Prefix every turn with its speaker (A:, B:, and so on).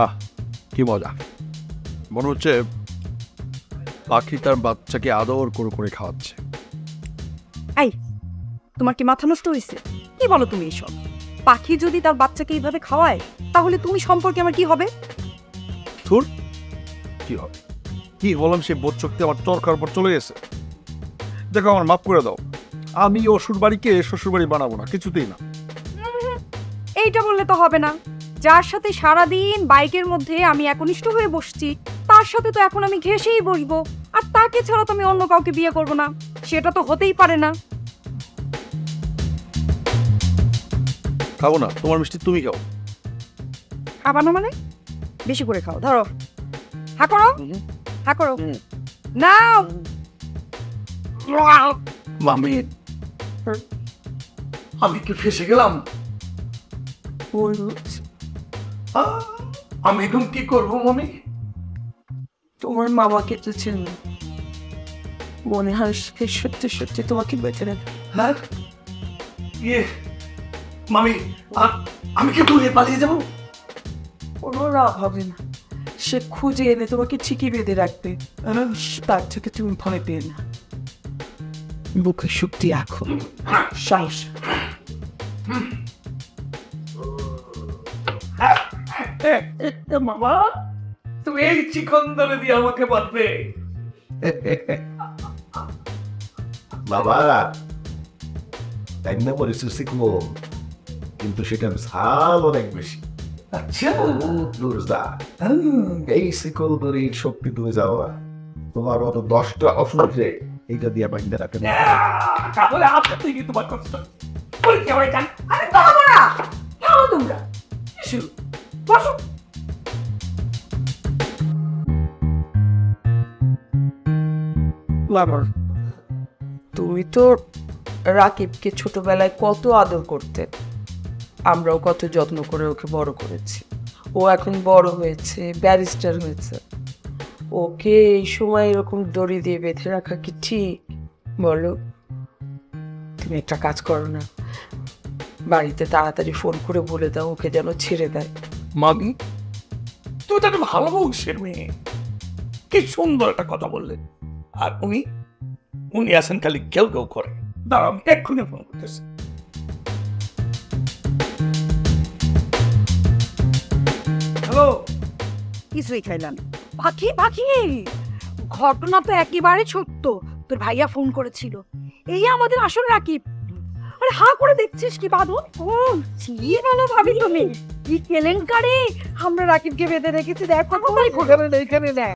A: আহ কি মজা, মনে হচ্ছে পাখি তার বাচ্চাকে আদর করে করে খাওয়াচ্ছে।
B: এই, তোমার কি মাথা নষ্ট হয়েছে? কি বলো তুমি এসব? পাখি যদি তার বাচ্চাকে এইভাবে খাওয়ায় তাহলে তুমি সম্পর্কে আমার কি হবে?
A: ধুর, কি হবে? কি বললাম, সে বোধ শক্তি আমার চরকার পর চলে গেছে। দেখো, আমার মাফ করে দাও। আমি অসুর বাড়িকে শ্বশুর বাড়ি বানাবো না, কিছুতেই না।
B: এইটা বললে তো হবে না। যার সাথে সারাদিন বাইকের মধ্যে আমি একনিষ্ঠ হয়ে বসছি, তার সাথে তো এখন আমি ঘেঁষেই বসবো, আর তাকে ছাড়া তো আমি অন্য কাউকে বিয়ে করবো না। সেটা তো হতেই পারে না।
A: খাবো না, তোমার মিষ্টি তুমি খাও।
B: খাবা না মানে? বেশি করে খাও, ধরো, হা করো, হা করো, নাও।
C: মামি, আমি কি ফেসে গেলাম? আমি এখন কি করবো মামি?
D: তোমার মামাকে তো চিনি, মনে হয় সে সত্যি সত্যি তোমাকে বেঁচে রাখবে।
C: হ্যাঁ, ইয়ে মামি, আমি কি দূরে পালিয়ে যাবো?
D: কোনো লাভ হবে না, সে খুঁজে এনে তোমাকে ঠিকই বেঁধে রাখবে। তার থেকে তুমি ভয় পেয়ে না, বুকে শক্তি রাখো, সাহস।
C: মামা, তুমি এই চিকন ধরে দিয়ে আমাকে বাঁধবে?
E: বাবা তাই না বলেছে শিখবো, কিন্তু সেটা ঝাল অনেক বেশি।
C: আচ্ছা,
E: এই শিকল ধরে এই শক্তি তুমি যাও না, তোমার মতো 10টা অসুখে এইটা দিয়ে বাইন্দা রাখে না।
C: তাহলে আপনার থেকে তোমার কষ্ট।
B: আরে বাবা না, খাও তোমরা, বসো।
D: বাবার, তুমি তো রাকিবকে ছোটবেলায় কত আদর করতে, আমরাও কত যত্ন করে ওকে বড় করেছি। ও এখন বড় হয়েছে, ব্যারিস্টার হয়েছে, ওকে এই সময় এরকম দড়ি দিয়ে বেঁধে রাখা কি ঠিক বলো? তুমি একটা কাজ করো না, বাড়িতে তাড়াতাড়ি ফোন করে বলে দাও ওকে যেন ছেড়ে দেয়।
C: মামি, তুমি তো একটা ভালো বংশের মেয়ে, কি সুন্দর একটা কথা বললেন। আর উনি আছেন খালি কেউ কেউ করে। দাঁড়াও, আমি এক্ষুনি ফোন করতেছি। হ্যালো,
B: কিছুই খাইলাম। পাখি পাখি, ঘটনা তো একেবারে সত্য। তোর ভাইয়া ফোন করেছিল, এই আমাদের আসল রাকিব। আরে হা করে দেখছিস কি বাদন? ও কি বলো ভাবি তুমি, কি কেলেঙ্কারি! আমরা রাকিবকে বেঁধে রেখেছি, দেখো, এখানে দেখ।